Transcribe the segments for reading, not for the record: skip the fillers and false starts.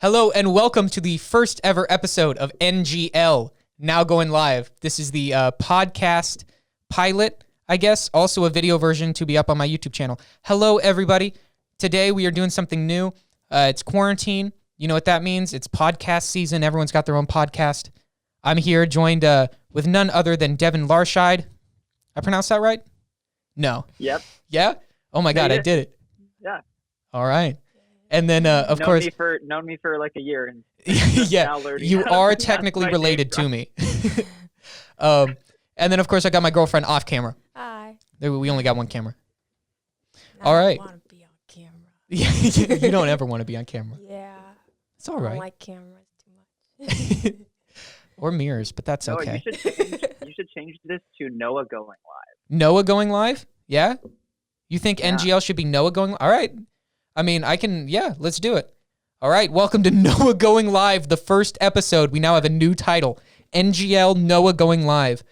Hello and welcome to the first ever episode of NGL, now going live. This is the podcast pilot, I guess, also a video version to be up on my YouTube channel. Hello, everybody. Today we are doing something new. It's quarantine. You know what that means? It's podcast season. Everyone's got their own podcast. I'm here joined with none other than Devin Larscheid. I pronounced that right? No. Yep. Yeah? Oh my God, I did it. Yeah. All right. And then, of course... known me for like a year. And yeah, you are technically related to me. And then, of course, I got my girlfriend off camera. Hi. We only got one camera. I All right. don't want to be on camera. You don't ever want to be on camera. Yeah. It's all I right. don't like cameras too much. Or mirrors, but that's no, okay. You should change this to Noah going live. Noah going live? Yeah? You think Yeah. NGL should be Noah going live? All right. I mean, let's do it. All right, welcome to Noah Going Live, the first episode. We now have a new title, NGL Noah Going Live.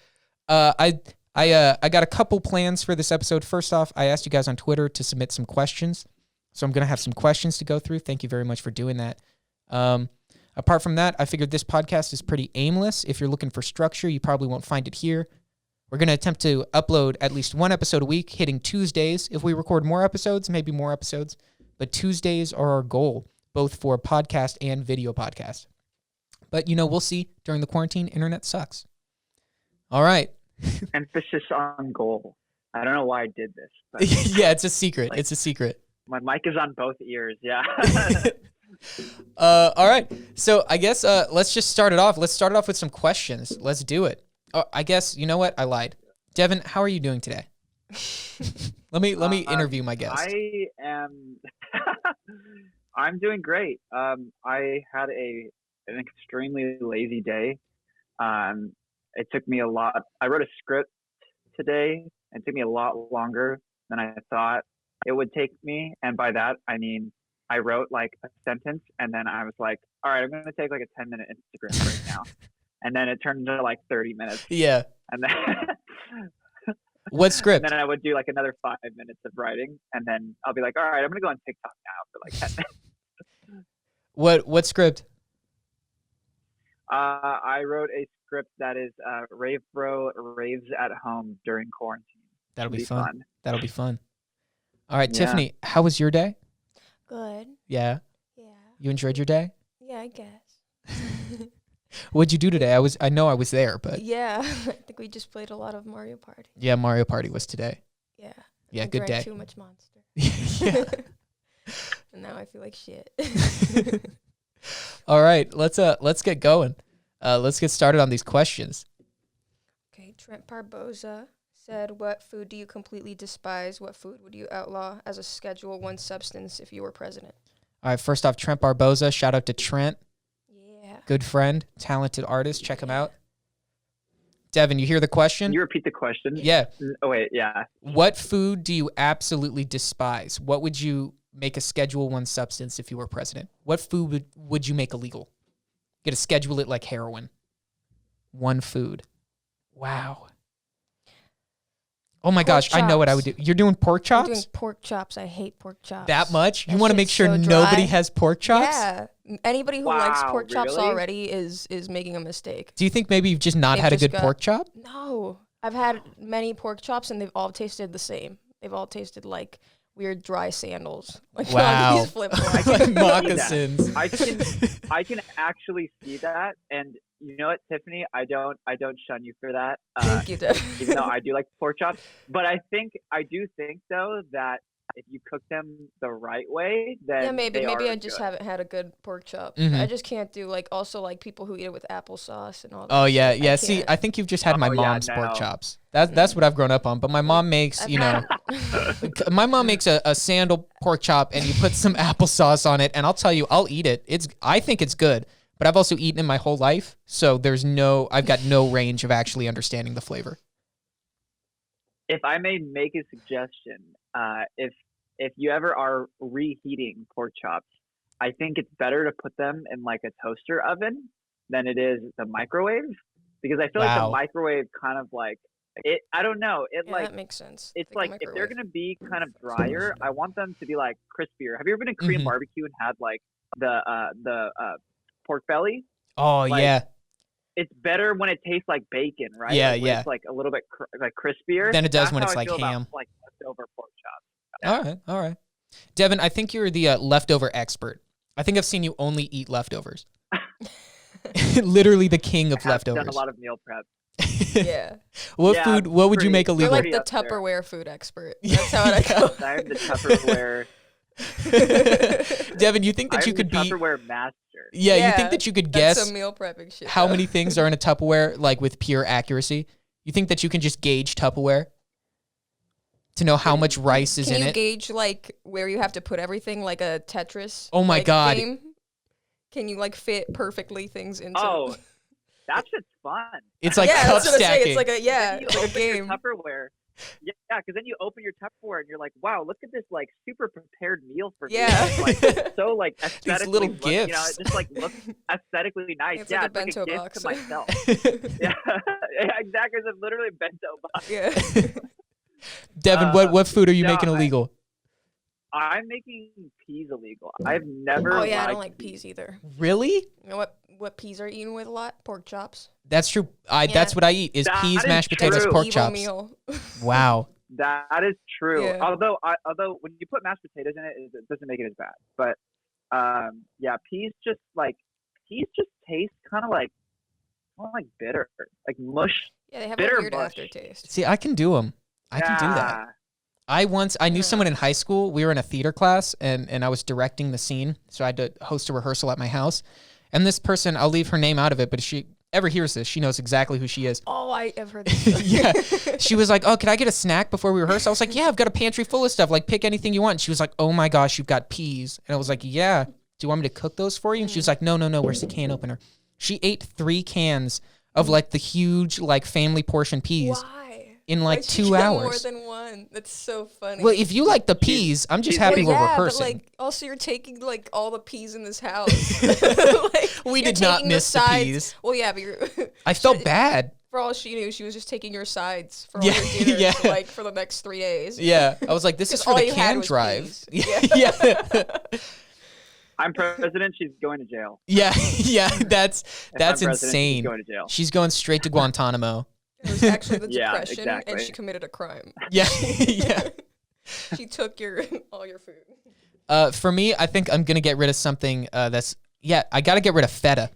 I got a couple plans for this episode. First off, I asked you guys on Twitter to submit some questions, so I'm going to have some questions to go through. Thank you very much for doing that. Apart from that, I figured this podcast is pretty aimless. If you're looking for structure, you probably won't find it here. We're going to attempt to upload at least one episode a week, hitting Tuesdays. If we record more episodes, maybe more episodes. But Tuesdays are our goal, both for podcast and video podcast. But, we'll see. During the quarantine, internet sucks. All right. Emphasis on goal. I don't know why I did this. But Yeah, it's a secret. It's a secret. my mic is on both ears. Yeah. All right. So I guess let's just start it off. Let's start it off with some questions. Let's do it. I guess, you know what? I lied. Devin, how are you doing today? Let me interview my guest. I'm doing great. I had an extremely lazy day. It took me a lot. I wrote a script today. It took me a lot longer than I thought it would take me. And by that, I mean, I wrote like a sentence and then I was like, all right, I'm going to take like a 10-minute Instagram break now. And then it turned into like 30 minutes. Yeah. And then What script? And then I would do like another 5 minutes of writing, and then I'll be like, all right, I'm gonna go on TikTok now for like 10 minutes. What script? I wrote a script that is Rave Bro raves at home during quarantine. That'll be fun. That'll be fun. All right, Yeah. Tiffany, how was your day? Good. Yeah. Yeah. You enjoyed your day? Yeah, I guess. What'd you do today? I know I was there, but Yeah. I think we just played a lot of Mario Party. yeah, Mario Party was today. Yeah. Yeah, I good drank day. too much Monster. Yeah. And now I feel like shit. All right, let's get going. Let's get started on these questions. Okay, Trent Barboza said, what food do you completely despise? What food would you outlaw as a Schedule 1 substance if you were president? All right, first off, Trent Barboza. Shout out to Trent. Yeah. Good friend, talented artist. Check him out. Devin, you hear the question? Can you repeat the question? Yeah. Oh wait, yeah. What food do you absolutely despise? What would you make a Schedule 1 substance if you were president? What food would you make illegal? You gotta schedule it like heroin. One food. Wow. Oh my gosh, I know what I would do. You're doing pork chops? I'm doing pork chops. I hate pork chops. That much? You That want to make shit's sure so nobody dry. has pork chops? Yeah. Anybody who likes Wow, pork chops really? already is making a mistake. Do you think maybe you've just not They've had a just good got- pork chop? No. I've had many pork chops and they've all tasted the same. They've all tasted like weird dry sandals. Like Wow. these flip-flops. Like see that. moccasins. I can actually see that, and you know what, Tiffany? I don't shun you for that. Thank you, Devin. Even though I do like pork chops, but I do think though that if you cook them the right way, then Yeah, maybe they I are just good. haven't had a good pork chop. Mhm. I just can't do like people who eat it with applesauce and all that. Oh yeah, shit. yeah. I See, can't. I think you've just had my Oh, yeah, mom's pork no. chops. That's what I've grown up on. But my mom makes, I've you know, had- my mom makes a sandal pork chop and you put some applesauce on it, and I'll tell you, I'll eat it. I think it's good, but I've also eaten it my whole life, so I've got no range of actually understanding the flavor. If I may make a suggestion, if you ever are reheating pork chops, I think it's better to put them in like a toaster oven than it is the microwave, because I feel like Wow. the microwave kind of like it. I don't know. It Yeah, like that makes sense. it's a like if they're microwave. gonna be kind of drier, I want them to be like crispier. Have you ever been to Korean Mhm. barbecue and had like the pork belly. Oh Like, yeah. It's better when it tastes like bacon, right? Yeah, like, when yeah. It's like a little bit like crispier Than it does when That's it's how I like feel ham. About, like leftover pork chops. All right. Devin, I think you're the leftover expert. I think I've seen you only eat leftovers. Literally the king of I have leftovers. done a lot of meal prep. Yeah. What food? What would you make You're illegal? like the up there. Tupperware food expert. That's how it goes. I'm the Tupperware. Devin, you think that I'm you could the be? Tupperware master. Yeah, you think that you could That's guess some meal prepping shit. how though. many things are in a Tupperware, like with pure accuracy? You think that you can just gauge Tupperware to know how much rice is Can in you it? gauge like where you have to put everything, like a Tetris? Oh my like, God. game? Can you like fit perfectly things into? Oh, that shit's fun. It's like yeah, cup that's what I'm saying. stacking. It's like a Then you it's like a open your game. Tupperware. Yeah, because then you open your Tupperware and you're like, wow, look at this like super prepared meal for me. Yeah. It's, like so like aesthetically little look, you know, gifts. it just like looks aesthetically nice. It's yeah, like a it's like bento a gift box. to myself. Yeah, exactly. It's literally a bento box. Yeah. Devin, what food are you making illegal? I'm making peas illegal. I've never. Oh yeah, I liked don't like peas either. Really? You know what peas are eaten with a lot? Pork chops. That's true. That's what I eat is That peas, is mashed potatoes, true. pork Evil chops. meal. Wow. That is true. Yeah. Although when you put mashed potatoes in it, it doesn't make it as bad. But yeah, peas just taste kind of like bitter, like mush. Yeah, they have Bitter a weird mush. aftertaste. See, I can do them. I can do that. I knew someone in high school. We were in a theater class, and I was directing the scene, so I had to host a rehearsal at my house. And this person, I'll leave her name out of it, but if she ever hears this, she knows exactly who she is. Oh, I have heard this. Yeah. She was like, oh, can I get a snack before we rehearse? I was like, yeah, I've got a pantry full of stuff. Like, pick anything you want. And she was like, oh my gosh, you've got peas. And I was like, yeah. Do you want me to cook those for you? And she was like, no. Where's the can opener? She ate 3 cans of like the huge like family portion peas. Why? In like Why'd you 2 get hours. More than one. That's so funny. Well, if you like the peas, I'm just happy we're rehearsing. But like, also you're taking like all the peas in this house. Like, We you're did not taking miss the sides. peas. Well, yeah, but you're. I felt bad. For all she knew, she was just taking your sides for all Yeah, your dinners, yeah. like for the next 3 days. Yeah, I was like, this is 'Cause for all the you had can was drive. peas. Yeah. I'm president. She's going to jail. Yeah, that's If I'm president, insane. She's going to jail. She's going straight to Guantanamo. It was actually the Yeah, depression, exactly. and she committed a crime. Yeah, yeah. She took all your food. For me, I think I'm gonna get rid of something that's I gotta get rid of feta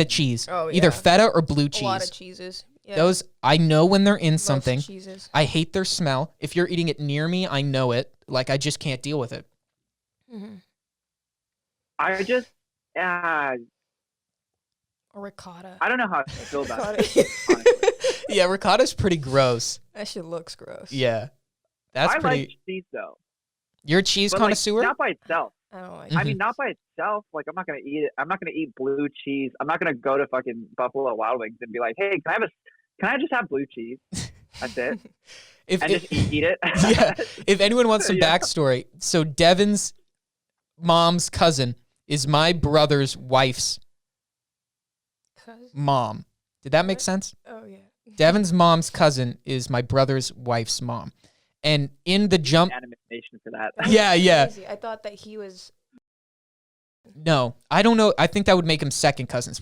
cheese. Oh, Either yeah. feta or blue cheese. A lot of cheeses. Yeah. Those I know when they're in Most something. cheeses. I hate their smell. If you're eating it near me, I know it. Like I just can't deal with it. Mm-hmm. I just Or ricotta. I don't know how I feel about it. Honestly. Yeah, ricotta's pretty gross. That shit looks gross. Yeah, that's I pretty. like cheese though. You're a cheese But, like, connoisseur. not by itself. I don't like Mhm. I mean, not by itself. Like, I'm not gonna eat it. I'm not gonna eat blue cheese. I'm not gonna go to fucking Buffalo Wild Wings and be like, "Hey, can I just have blue cheese?" That's it, if and just eat it. yeah, if anyone wants some Yeah. backstory, so Devin's mom's cousin is my brother's wife's mom. Did that make What? sense? Oh yeah. Devin's mom's cousin is my brother's wife's mom, and in the jump, Animation for that. Yeah, yeah. Crazy. I thought that he was. no, I don't know. I think that would make him second cousins.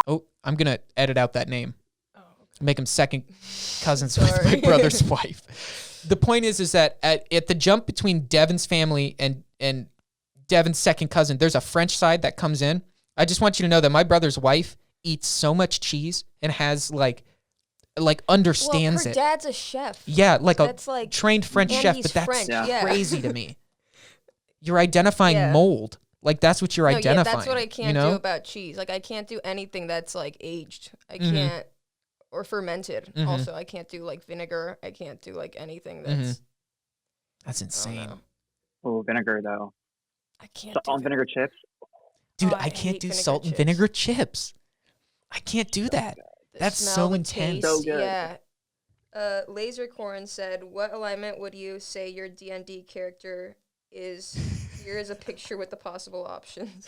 Oh, I'm gonna edit out that name. Oh. Make him second cousins with my Sorry. brother's wife. The point is that at the jump between Devin's family and Devin's second cousin, there's a French side that comes in. I just want you to know that my brother's wife eats so much cheese and has like understands Well, her it. dad's a chef. Yeah, like That's a like. trained French and chef, he's but that's French. Yeah. Yeah. crazy to me. You're identifying Yeah. mold. Like that's what you're No, identifying. yeah, that's what I can't you know? do about cheese. Like I can't do anything that's like aged. I Mhm. can't or fermented. Mhm. Also, I can't do like vinegar. I can't do like anything Mhm. that's That's I don't insane. know. Oh, vinegar though. I can't Salt do and vinegar chips. Dude, Oh, I I can't hate do vinegar salt and chips. vinegar chips. I can't do that. The That's smell, so the intense. taste, So good. Yeah. Lasercorn said, "What alignment would you say your D&D character is? Here is a picture with the possible options."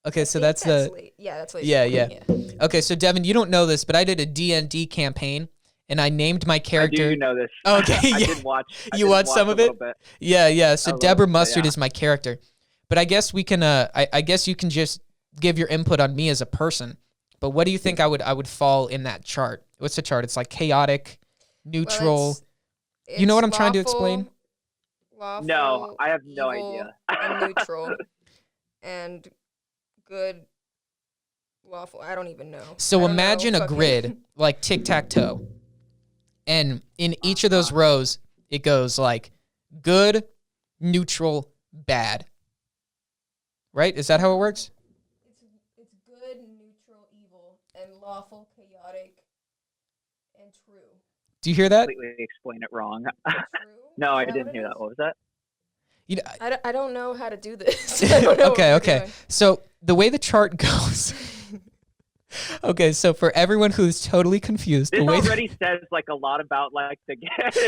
Okay, so I think that's the that's Lasercorn. Yeah, yeah. Okay, so Devin, you don't know this, but I did a D&D campaign and I named my I character. do know this. Okay, I yeah. did watch. I You did watched watch some a of it? little bit. Yeah. So A little Deborah bit, Mustard yeah. is my character. But I guess we can. I guess you can just give your input on me as a person. But what do you think I would fall in that chart? What's the chart? It's like chaotic, neutral. Well, you know what I'm it's trying to explain? Lawful, No, I have no evil, idea. and neutral, and good, lawful. I don't even know. So I don't imagine know, a fucking- grid like tic-tac-toe. And in each of those rows, it goes like good, neutral, bad. Right? Is that how it works? It's good, neutral, evil, and lawful, chaotic, and true. Do you hear that? Completely explain it wrong. True? No, I Is that didn't what hear it that. is? What was that? You know, I don't know how to do this. I don't know what we're okay. doing. So the way the chart goes. Okay, so for everyone who's totally confused, This the way already says like a lot about like the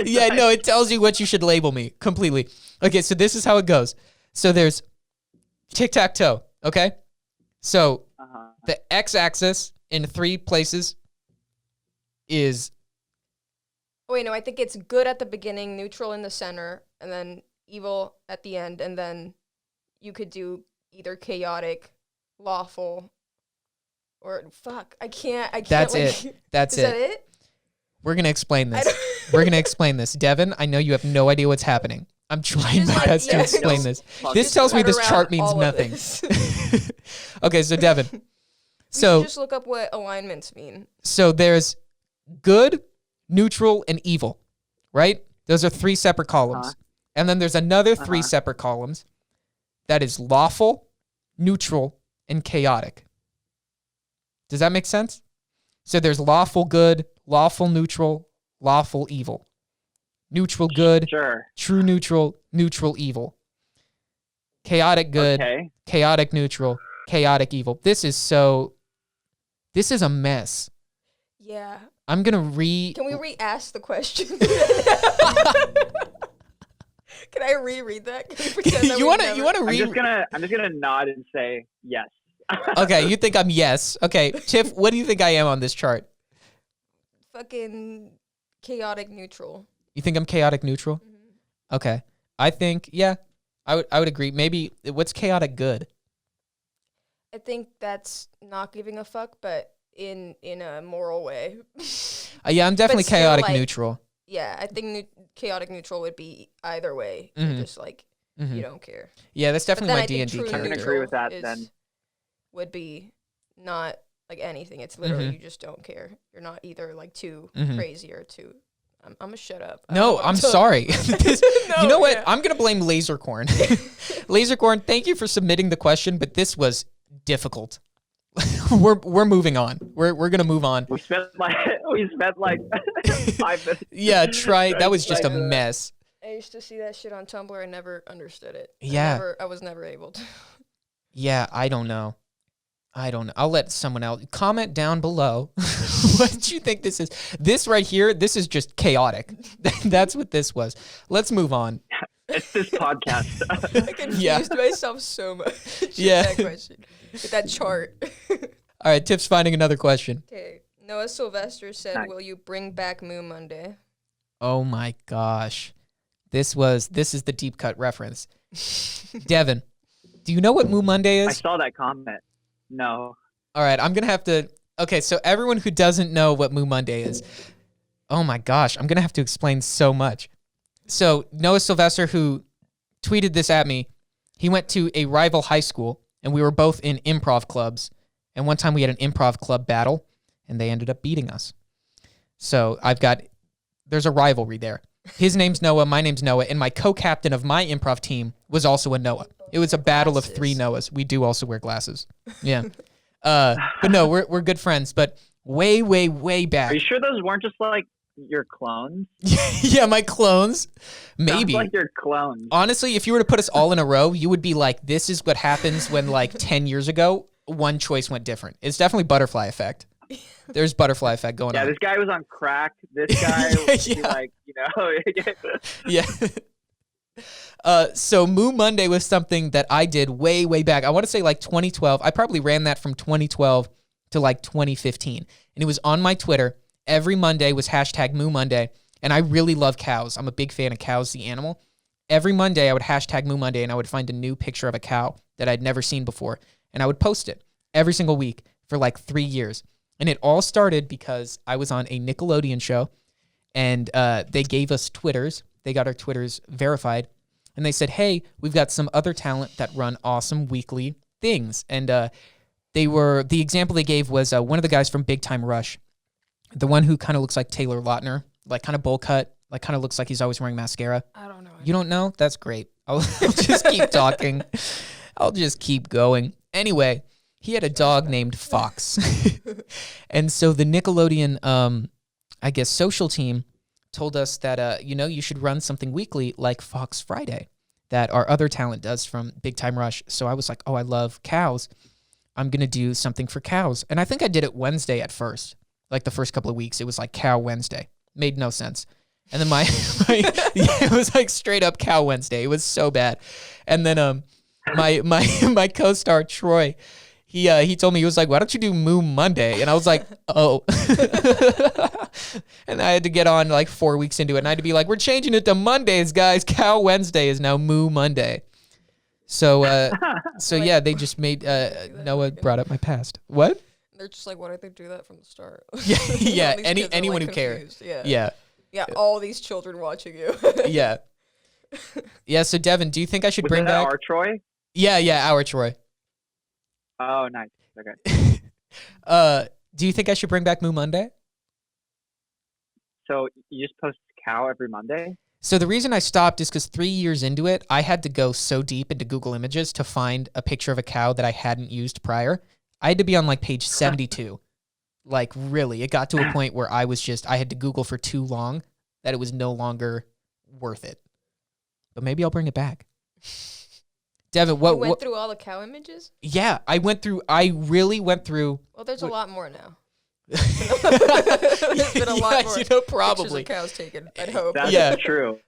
yeah, no, it tells you what you should label me completely. Okay, so this is how it goes. So there's tic-tac-toe, okay? So Uh-huh. the x-axis in 3 places is Oh, wait, no, I think it's good at the beginning, neutral in the center, and then evil at the end, and then you could do either chaotic, lawful, or fuck. I can't. That's like, it. That's Is that it? We're going to explain I this. don't- We're going to explain this. Devin, I know you have no idea what's happening. I'm trying Just my like, best to yeah, explain no. this. Fuck This it. tells me cut this around chart means all of nothing. this. Okay, so Devin. We So should just look up what alignments mean. so there's good, neutral, and evil, right? Those are 3 separate columns. Uh-huh. And then there's another 3 Uh-huh. separate columns that is lawful, neutral, and chaotic. Does that make sense? So there's lawful good, lawful neutral, lawful evil. Neutral good, Sure. true neutral, neutral evil. Chaotic good, Okay. chaotic neutral, chaotic evil. This is a mess. Yeah. I'm going to Can we re-ask the question? Can I reread that? Can we pretend that you we want to never- you want to I'm read just gonna nod and say yes. Okay, you think I'm yes. Okay, Tiff, what do you think I am on this chart? fucking chaotic neutral? You think I'm chaotic neutral? Mm-hmm. Okay. I think I would agree. Maybe what's chaotic good? I think that's not giving a fuck, but in a moral way. Yeah, I'm definitely still, chaotic like, neutral. Yeah, I think chaotic neutral would be either way. Mhm. You're just like Mhm. you don't care. Yeah, that's But definitely then my I think D&D true I can character. agree with neutral that then. would be not like anything. It's literally Mhm. you just don't care. You're not either like too Mhm. crazy or too. I'm gonna shut up. I don't know No, what I'm talking- sorry. This- No, you know what? yeah. I'm going to blame Lasercorn. Lasercorn, thank you for submitting the question, but this was difficult. we're moving on. We're going to move on. We spent like 5 minutes. Yeah, try. That was just a Like, mess. I used to see that shit on Tumblr. I never understood it. Yeah. I was never able to. Yeah, I don't know. I'll let someone else comment down below. What do you think this is? This right here, this is just chaotic. That's what this was. Let's move on. It's this podcast. I confused myself so much. with Yeah. That question. With that chart. All right, Tiff's finding another question. Okay. Noah Sylvester said, Nice. "Will you bring back Moo Monday?" Oh my gosh. This is the deep cut reference. Devin, do you know what Moo Monday I is? saw that comment. No. All right, I'm going to have to. Okay, so everyone who doesn't know what Moo Monday is, oh my gosh, I'm going to have to explain so much. So, Noah Sylvester, who tweeted this at me, he went to a rival high school, and we were both in improv clubs. And one time we had an improv club battle, and they ended up beating us. So, there's a rivalry there. His name's Noah, my name's Noah, and my co-captain of my improv team was also a Noah. It was a battle of 3 Noahs. We do also wear glasses. Yeah. But no, we're good friends. But way, way, way Are back. you sure those weren't just like your clones? Yeah, my clones. Sounds Maybe. like your clones. Honestly, if you were to put us all in a row, you would be like, this is what happens when like 10 years ago, one choice went different. It's definitely butterfly effect. There's butterfly effect going Yeah, on. this guy was on crack. This guy, Yeah. like, you know. Yeah. So Moo Monday was something that I did way, way back. I want to say like 2012. I probably ran that from 2012 to like 2015. And it was on my Twitter. Every Monday was hashtag Moo Monday. And I really love cows. I'm a big fan of cows, the animal. every Monday I would hashtag Moo Monday, and I would find a new picture of a cow that I'd never seen before, and I would post it every single week for like 3 years. And it all started because I was on a Nickelodeon show, and they gave us Twitters. They got our Twitters verified, and they said, hey, we've got some other talent that run awesome weekly things. And the example they gave was one of the guys from Big Time Rush, the one who kind of looks like Taylor Lautner, like kind of bowl cut, like kind of looks like he's always wearing mascara. I don't know. You don't know? That's great. I'll just keep talking. I'll just keep going. Anyway, he had a dog named Fox. And so the Nickelodeon, I guess, social team told us that, you should run something weekly like Fox Friday that our other talent does from Big Time Rush. So I was like, oh, I love cows. I'm going to do something for cows. And I think I did it Wednesday at first. Like the first couple of weeks, it was like Cow Wednesday. Made no sense. And then it was like straight up Cow Wednesday. It was so bad. And then my co-star Troy, he told me, he was like, why don't you do Moo Monday? And I was like, oh. And I had to get on like 4 weeks into it, and I had to be like, we're changing it to Mondays, guys. Cow Wednesday is now Moo Monday. So yeah, they just made Noah brought up my past. What? They're just like, why did they do that from the start? Yeah. All these kids are, Anyone like, who cares. confused. Yeah. Yeah, all these children watching you. Yeah. Yeah, so Devin, do you think I should bring back... our Troy? Yeah, our Troy. Oh, nice. Okay. Do you think I should bring back Moo Monday? So you just post cow every Monday? So the reason I stopped is because 3 years into it, I had to go so deep into Google Images to find a picture of a cow that I hadn't used prior. I had to be on like page 72. Like really, it got to a point where I had to Google for too long that it was no longer worth it. But maybe I'll bring it back. Devin, You went through all the cow images? Yeah, I really went through. Well, there's a lot more now. There's been a lot more probably pictures of cows taken, I'd hope. That's true.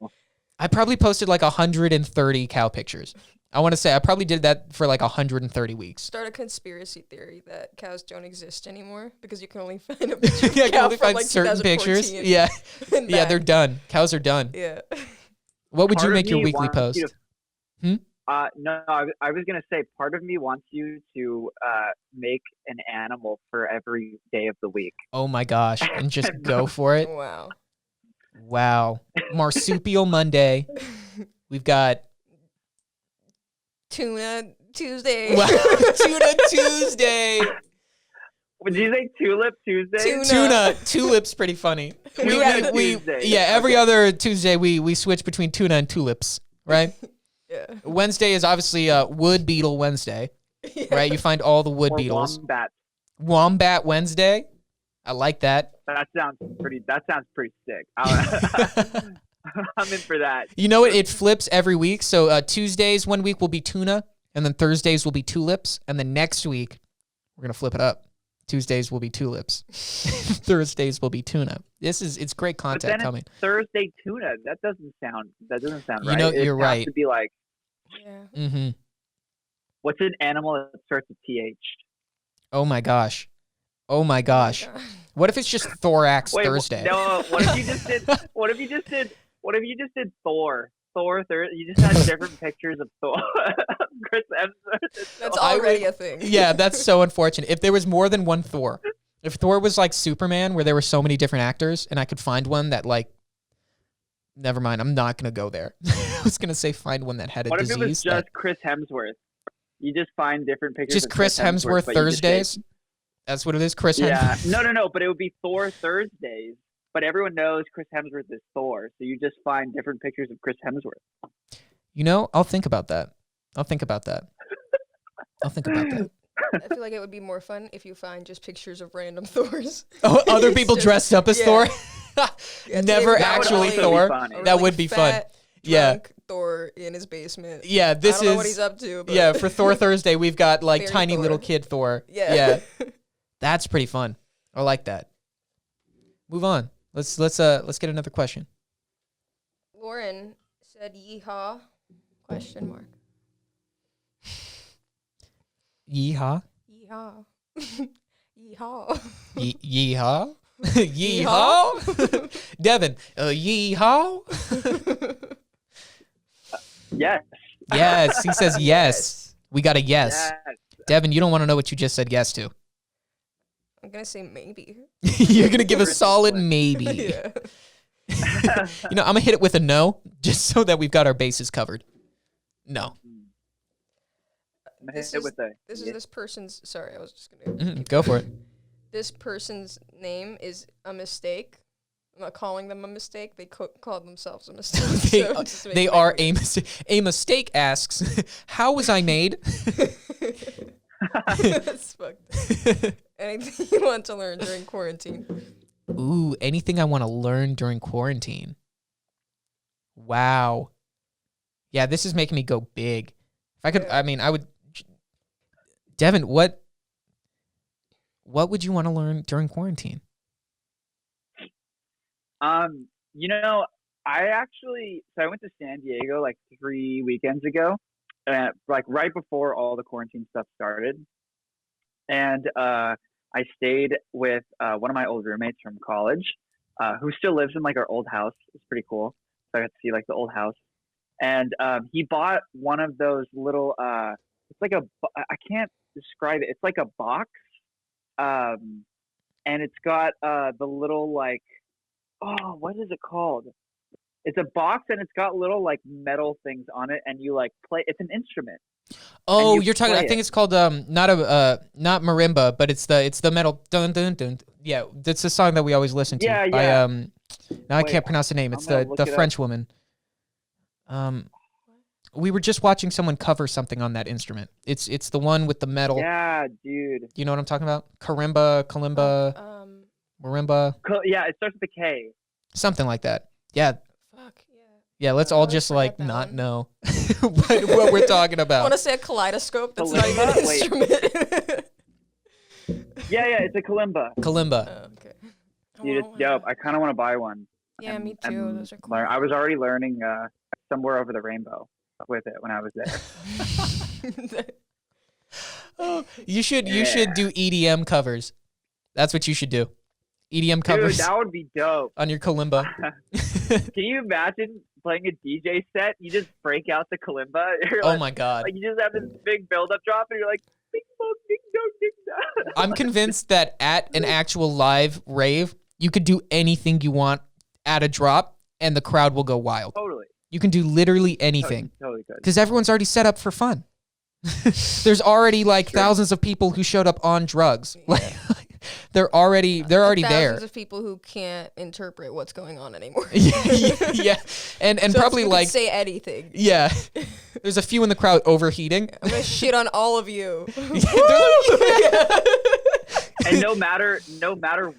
I probably posted like 130 cow pictures. I want to say I probably did that for like 130 weeks. Start a conspiracy theory that cows don't exist anymore because you can only find a picture of Yeah, you can cow only from find like certain pictures. Yeah, yeah, they're done. Cows are done. Yeah. What would you Part of make your me weekly wants post? you to- No, I was gonna say part of me wants you to make an animal for every day of the week. Oh my gosh, and just go for it. Wow. Marsupial Monday. We've got Tuna Tuesday. Wow. Tuna Tuesday. Did you say Tulip Tuesday? Tuna. Tulip's pretty funny. Tuesday. Yeah, every other Tuesday we switch between tuna and tulips, right? Yeah. Wednesday is obviously Wood Beetle Wednesday, right? You find all the wood Or beetles. Wombat. Wednesday. I like that. That sounds pretty sick. I'm in for that. You know what? It flips every week. So Tuesdays one week will be tuna, and then Thursdays will be tulips, and then next week we're gonna flip it up. Tuesdays will be tulips. Thursdays will be tuna. It's great But content then coming. it's Thursday tuna. That doesn't sound right. You know, you're It right. has to be like, Yeah. Mm-hmm. what's an animal that starts with TH? Oh my gosh. Oh my gosh. What if it's just Thorax Thursday? No. What if you just did? What if you just did Thor? Thor Thursday. You just had different pictures of Thor. Chris Hemsworth. That's already a thing. Yeah, that's so unfortunate. If there was more than one Thor, if Thor was like Superman, where there were so many different actors, and I could find one that like, never mind, I'm not gonna go there. I was gonna say find one that had a What disease. if it was just Chris Hemsworth? You just find different pictures. Just of Chris Hemsworth but you just say- Thursdays. That's what it is, Chris Yeah. Hemsworth. No. But it would be Thor Thursdays. But everyone knows Chris Hemsworth is Thor, so you just find different pictures of Chris Hemsworth. You know, I'll think about that. I feel like it would be more fun if you find just pictures of random Thors. Oh, other people dressed up as Thor? Yeah, Never that would actually also be Thor. funny. Or That like would be fun. fat, Yeah. drunk Thor in his basement. Yeah, I this don't know is what he's up to. But yeah, for Thor Thursday we've got like Very tiny Thor. little kid Thor. Yeah. That's pretty fun. I like that. Move on. Let's get another question. Lauren said yeehaw? Question mark. Yeehaw. Yeehaw. Yeehaw. Yeehaw. Yeehaw. Devin, yeehaw. Yes. Yes, he says yes. We got a yes. Yes. Devin, you don't want to know what you just said yes to. I'm gonna say maybe. You're going to give a solid maybe. Yeah. I'm going to hit it with a no, just so that we've got our bases covered. No. I'm gonna hit it with a. This is this person's. Sorry, I was just gonna. Go for it. This person's name is a mistake. I'm not calling them a mistake. They call themselves a mistake. They are a mistake. A mistake asks, how was I made? That's fucked. Anything you want to learn during quarantine? Ooh, anything I want to learn during quarantine. Wow. Yeah, this is making me go big. If I could, I would. Devin, what would you want to learn during quarantine? I went to San Diego like 3 weekends ago, like right before all the quarantine stuff started. And I stayed with one of my old roommates from college, who still lives in like our old house. It's pretty cool. So I got to see like the old house. And he bought one of those little, it's like I can't describe it. It's like a box. And it's got the little like, oh, what is it called? It's a box and it's got little like metal things on it, and you like play. It's an instrument. Oh, you're talking. I think it's called not marimba, but it's the metal dun dun dun. Yeah, that's a song that we always listen to. Yeah. Now I can't pronounce the name. It's the French woman. We were just watching someone cover something on that instrument. It's the one with the metal. Yeah, dude. You know what I'm talking about? Kalimba, marimba. Yeah, it starts with a K. Something like that. Yeah. Fuck yeah. Yeah, let's all just like not know what we're talking about. I want to say a kaleidoscope. That's not even an instrument. Yeah, it's a kalimba. Kalimba. Oh, okay. Dude, it's dope. I kind of want to buy one. Yeah, me too. Those are cool. I was already learning Somewhere Over the Rainbow with it when I was there. Oh, you should do EDM covers. That's what you should do. EDM covers. Dude, that would be dope. On your kalimba. Can you imagine playing a DJ set? You just break out the kalimba. Oh my god! Like you just have this big build-up drop, and you're like, ding dong, ding dong, ding dong. I'm convinced that at an actual live rave, you could do anything you want at a drop, and the crowd will go wild. Totally. You can do literally anything. Totally good. Because everyone's already set up for fun. There's already like thousands of people who showed up on drugs. Yeah. They're already there. Thousands of people who can't interpret what's going on anymore. yeah. And so probably like say anything. Yeah. There's a few in the crowd overheating. I'm gonna shit on all of you. And no matter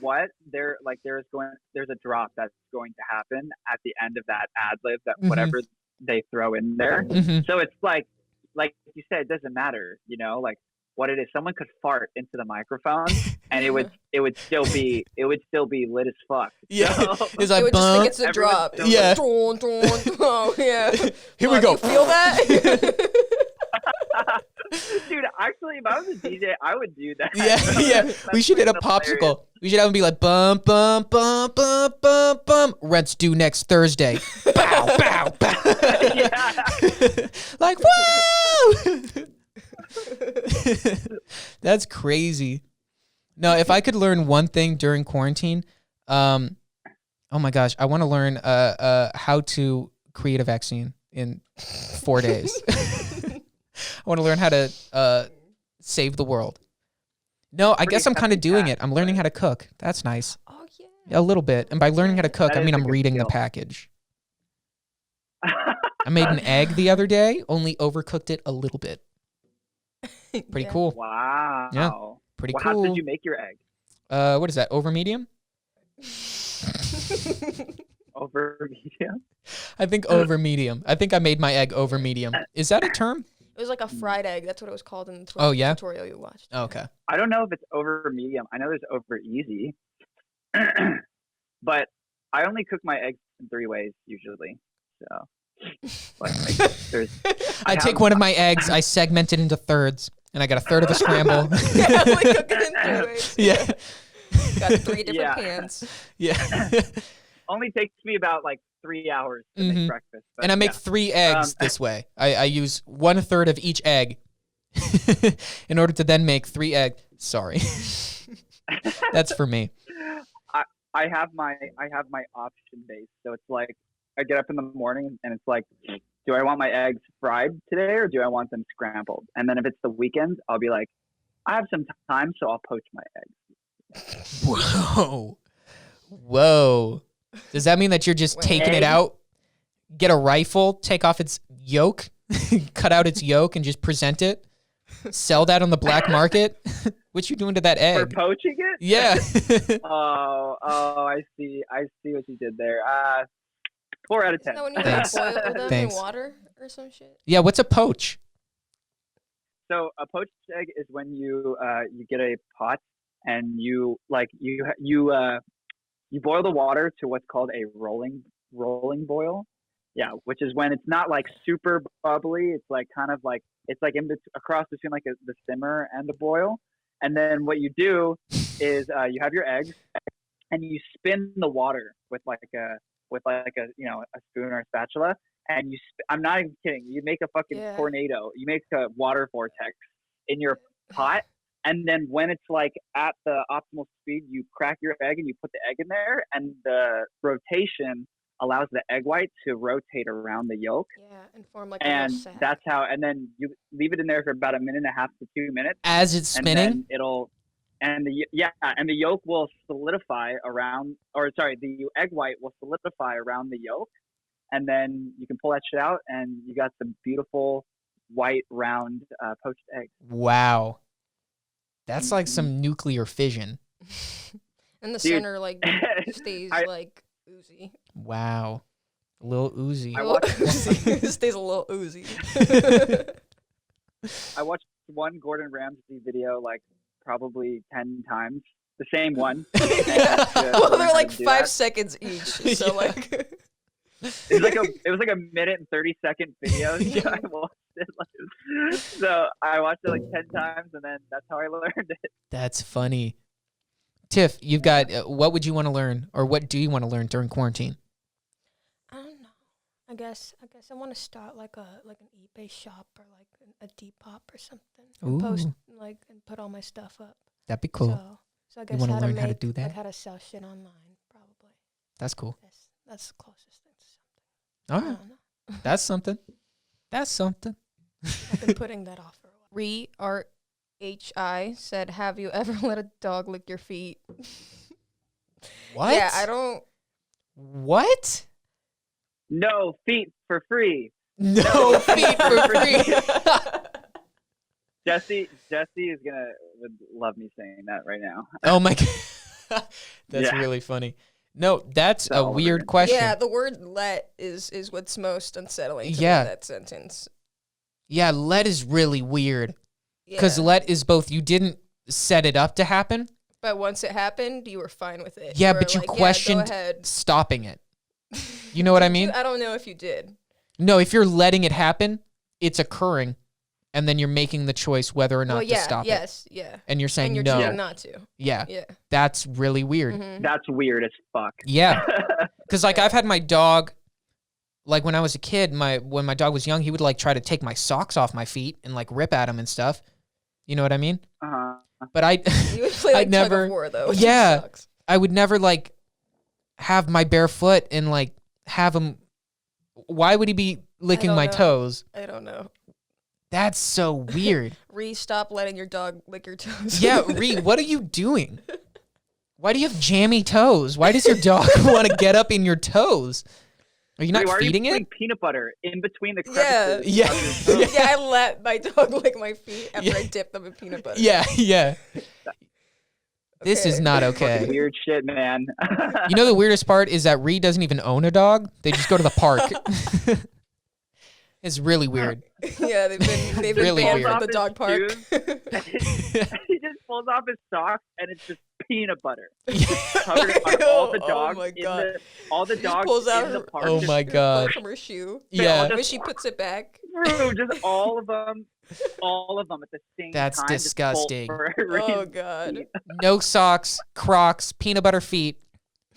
what, there's a drop that's going to happen at the end of that ad lib, that whatever they throw in there. So it's like you said, it doesn't matter, like what it is. Someone could fart into the microphone and it would still be lit as fuck. Yeah. So, it's like, it would just think it's a drop. Yeah. Like, oh, yeah. Here we go. You feel that? Dude, actually, if I was a DJ, I would do that. Yeah. We should hit a popsicle. Hilarious. We should have him be like, bum, bum, bum, bum, bum, bum. Rent's due next Thursday. Bow, bow, bow. Like, whoa! That's crazy. No, if I could learn one thing during quarantine, oh my gosh, I want to learn how to create a vaccine in 4 days. I want to learn how to save the world. No, I guess I'm kind of doing it. I'm learning how to cook. That's nice. Oh yeah. A little bit. And by learning how to cook, I mean I'm reading the package. I made an egg the other day, only overcooked it a little bit. Pretty cool. Wow. Yeah. Pretty cool. How did you make your egg? What is that? Over medium? Over medium? I think over medium. I think I made my egg over medium. Is that a term? It was like a fried egg. That's what it was called in the tutorial you watched. Oh, okay. I don't know if it's over medium. I know there's over easy. But I only cook my eggs in 3 ways usually. So I take one of my eggs, I segment it into thirds, and I got a third of a scramble. Yeah, we cook it in 3 ways. Yeah. Got 3 different pans. Yeah. Only takes me about like 3 hours to Mhm. make breakfast. But And I make yeah. 3 eggs this way. I use 1/3 of each egg in order to then make 3 eggs. Sorry. That's for me. I have my option base. So it's like I get up in the morning and it's like, do I want my eggs fried today or do I want them scrambled? And then if it's the weekend, I'll be like, I have some time, so I'll poach my eggs. Whoa. Whoa. Does that mean that you're just taking it Eggs? out, get a rifle, take off its yolk, cut out its yolk, and just present it? Sell that on the black market? What you doing to that For egg? poaching it? Yeah. Oh, I see what you did there. 4 out of 10. Isn't that when you like boil them Thanks. in water or some shit? Yeah, what's a poach? So a poached egg is when you get a pot and you boil the water to what's called a rolling boil. Yeah, which is when it's not like super bubbly. It's like kind of like it's like across between like the simmer and the boil. And then what you do is you have your eggs and you spin the water with like a a spoon or a spatula. And I'm not even kidding. You make a fucking tornado. You make a water vortex in your pot. And then when it's like at the optimal speed, you crack your egg and you put the egg in there, and the rotation allows the egg white to rotate around the yolk. Yeah, and form like a And little sack. that's how. And then you leave it in there for about 1.5 to 2 minutes. As it's And spinning? then the yolk will solidify around, or sorry, the egg white will solidify around the yolk, and then you can pull that shit out, and you got some beautiful white round poached eggs. Wow. That's like some nuclear fission. And the Dude. center like stays like oozy. Wow. A little oozy. I watched It stays a little oozy. I watched one Gordon Ramsay video like probably 10 times, the same one. Well, they're like do 5 that. seconds each. So like It was like a minute and 30-second video. So I watched it so I watched it like 10 times, and then that's how I learned it. That's funny. Tiff, you've got, what would you want to learn, or what do you want to learn during quarantine? I don't know. I guess I want to start like an eBay shop or like a Depop or something. And post like and put all my stuff up. That'd be cool. So I guess wanna how learn to how to make, do that? like how to sell shit online, probably. That's cool. That's the closest thing to something. All I right. don't know. That's something. That's something. I've been putting that off for a while. RHI said, "Have you ever let a dog lick your feet?" What? Yeah, I don't. What? No feet for free. No feet for free. Jesse would love me saying that right now. Oh my God. That's Yeah. really funny. No, that's a So weird weird. question. Yeah, the word "let" is what's most unsettling to me Yeah. in that sentence. Yeah, let is really weird. Because Yeah. let is both, you didn't set it up to happen. But once it happened, you were fine with it. Yeah, were but you like, yeah, questioned go ahead. stopping it. You know what I mean? I don't know if you did. No, if you're letting it happen, it's occurring, and then you're making the choice whether or not Well, yeah, to stop it. yes, yeah. And you're saying And you're no. choosing not to. Yeah, Yeah. that's really weird. Mhm. That's weird as fuck. Yeah, because like I've had my dog, like when I was a kid, when my dog was young, he would like try to take my socks off my feet and like rip at them and stuff. You know what I mean? Uh-huh. But I, You would play like I'd never, tug of war though. Which yeah, sucks. I would never like have my bare foot and like have him. Why would he be licking don't my know. toes? I don't know. That's so weird. Stop letting your dog lick your toes. Yeah, Reed, what are you doing? Why do you have jammy toes? Why does your dog want to get up in your toes? Are you not Why are feeding you it? putting peanut butter in between the Yeah. crevices? Yeah. of your toes? Yeah, I let my dog lick my feet after Yeah. I dip them in peanut butter. Yeah, yeah. This is Okay. not Fucking okay. weird shit, man. You know the weirdest part is that Reed doesn't even own a dog. They just go to the park. It's really weird. Yeah, they've been Really banned weird. from the dog park. He just pulls off his socks and it's just peanut butter. Covered on all the dogs. Oh my God. All the She just dogs pulls out in the her- park. Oh just my God. From her shoe. Yeah. When she puts it back. through, just all of them at the same That's time. just pull disgusting. for Oh Reed's God. feet. No socks, Crocs, peanut butter feet.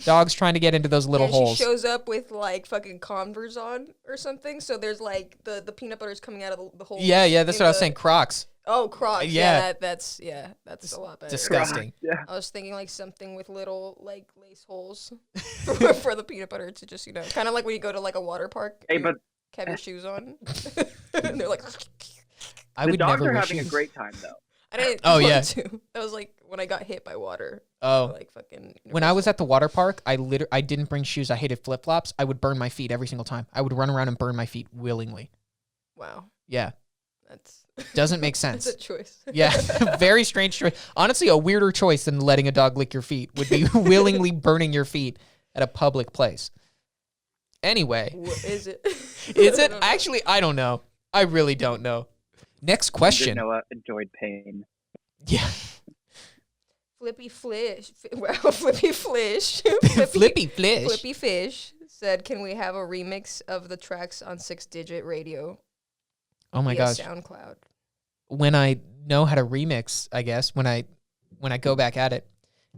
Dogs trying to get into those little and holes. she shows up with like fucking Converse on or something. So there's like the peanut butter's coming out of the hole. Yeah, that's what I was saying. Crocs. Oh, Crocs. Yeah. That's a lot better. Disgusting. Yeah. I was thinking like something with little like lace holes for the peanut butter to just kind of like when you go to like a water park. Hey, but have your shoes on, and they're like. I the would dogs never are wear having shoes. a great time though. I didn't. Oh, want yeah. to. That was like when I got hit by water. Oh. Like fucking. When I was at the water park, I didn't bring shoes. I hated flip-flops. I would burn my feet every single time. I would run around and burn my feet willingly. Wow. Yeah. That's Doesn't make sense. That's a choice. Yeah. Very strange choice. Honestly, a weirder choice than letting a dog lick your feet would be willingly burning your feet at a public place. Anyway. What is it? Is it? Actually, I don't know. I really don't know. Next question. Noah enjoyed pain. Yeah. Flippy Flish. Wow, Flippy Flish. Flippy Flish. Flippy Fish said, "Can we have a remix of the tracks on 6-Digit Radio?" Oh my via gosh. SoundCloud. When I know how to remix, I guess, when I go back at it.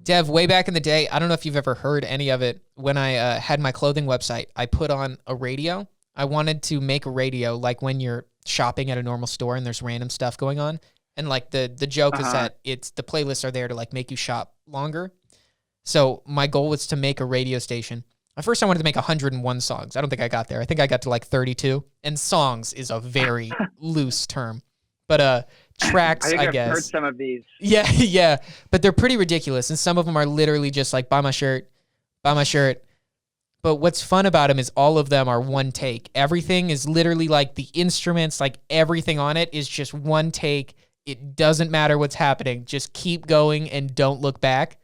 Dev, way back in the day, I don't know if you've ever heard any of it. When I had my clothing website, I put on a radio. I wanted to make a radio like when you're shopping at a normal store and there's random stuff going on. And like the joke is that the playlists are there to like make you shop longer. So my goal was to make a radio station. At first I wanted to make 101 songs. I don't think I got there. I think I got to like 32. And songs is a very loose term. But tracks, I think I I've guess. heard some of these. Yeah, yeah. But they're pretty ridiculous. And some of them are literally just like, buy my shirt. But what's fun about them is all of them are one take. Everything is literally like the instruments, like everything on it is just one take. It doesn't matter what's happening. Just keep going and don't look back.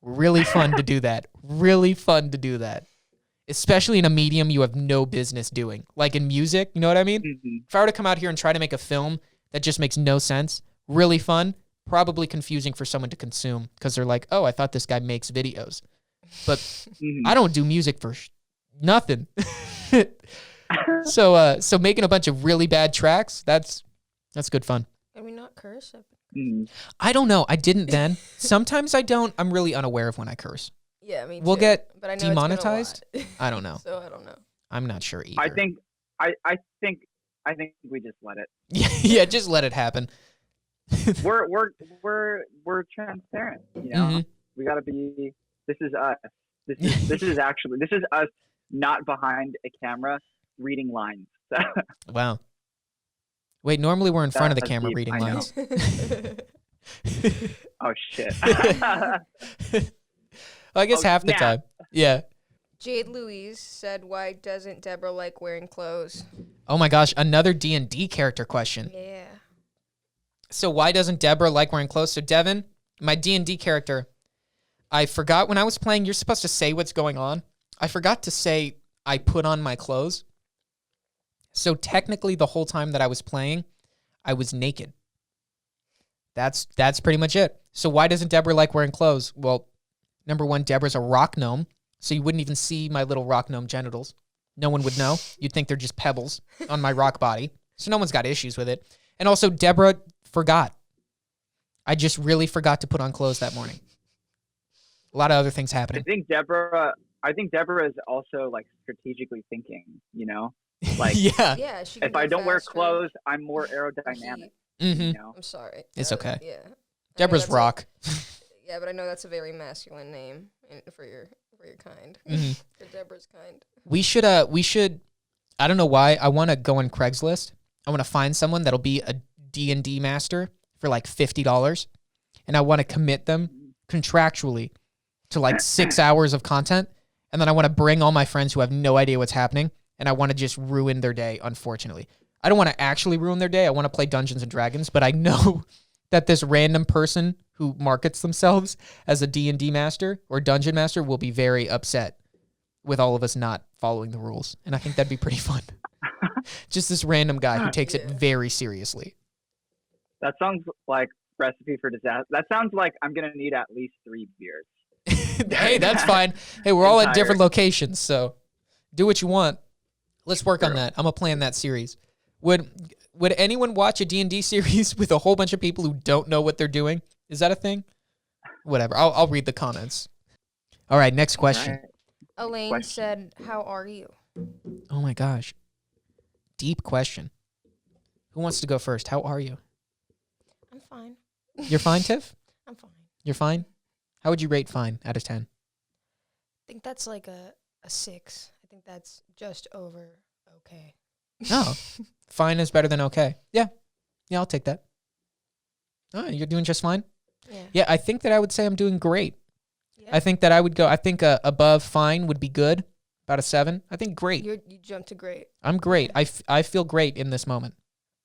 Really fun to do that. Really fun to do that. Especially in a medium you have no business doing. Like in music, you know what I mean? Mm-hmm. If I were to come out here and try to make a film that just makes no sense, really fun, probably confusing for someone to consume because they're like, oh, I thought this guy makes videos. But I don't do music for nothing. So making a bunch of really bad tracks, that's good fun. Can we not curse? I don't know. I didn't then. Sometimes I don't. I'm really unaware of when I curse. Yeah, me too. We'll get but I know demonetized? It's been I don't know. a lot. So I don't know. I'm not sure either. I think we just let it. Yeah, just let it happen. We're transparent. You know, Mhm. we gotta be. This is us. This is us not behind a camera reading lines. Wow. Wait, normally we're in front of the That's camera deep, reading I know. lines. Oh shit. Well, I guess half the snap. time. Yeah. Jade Louise said, "Why doesn't Deborah like wearing clothes?" Oh my gosh, another D&D character question. Yeah. So why doesn't Deborah like wearing clothes? So Devin, my D&D character, I forgot when I was playing, you're supposed to say what's going on. I forgot to say I put on my clothes. So technically the whole time that I was playing, I was naked. That's pretty much it. So why doesn't Deborah like wearing clothes? Well, number one, Deborah's a rock gnome, so you wouldn't even see my little rock gnome genitals. No one would know. You'd think they're just pebbles on my rock body. So no one's got issues with it. And also, Deborah forgot. I just really forgot to put on clothes that morning. A lot of other things I happening. think Deborah is also like strategically thinking. You know, like Yeah. Yeah. She can if I go don't wear faster. clothes, I'm more aerodynamic. Mm-hmm. You know, I'm sorry. It's okay. Yeah. I know Deborah's that's a- rock. Yeah, but I know that's a very masculine name for your kind. Mhm. For Deborah's kind. We should, I don't know why, I want to go on Craigslist. I want to find someone that'll be a D&D master for like $50. And I want to commit them contractually to like 6 hours of content. And then I want to bring all my friends who have no idea what's happening. And I want to just ruin their day, unfortunately. I don't want to actually ruin their day. I want to play Dungeons and Dragons, but I know that this random person who markets themselves as a D&D master or dungeon master will be very upset with all of us not following the rules. And I think that'd be pretty fun. Just this random guy who takes it Yeah. very seriously. that sounds like recipe for disaster. That sounds like I'm gonna need at least 3 beers. Hey, that's fine. Hey, we're all at Entire. different locations, so do what you want. Let's work on that. I'm gonna plan that series. Would anyone watch a D&D series with a whole bunch of people who don't know what they're doing? Is that a thing? Whatever. I'll read the comments. All right, next question. Right. Elaine Question. said, "How are you?" Oh my gosh. Deep question. Who wants to go first? How are you? I'm fine. You're fine, Tiff? I'm fine. You're fine? How would you rate fine out of 10? I think that's like a 6. I think that's just over okay. Oh, fine is better than okay. Yeah. Yeah, I'll take that. Oh, you're doing just fine? Yeah. Yeah, I think that I would say I'm doing great. Yeah. I think that I would go, I think above fine would be good, about a 7. I think great. You jumped to great. I'm great. I feel great in this moment.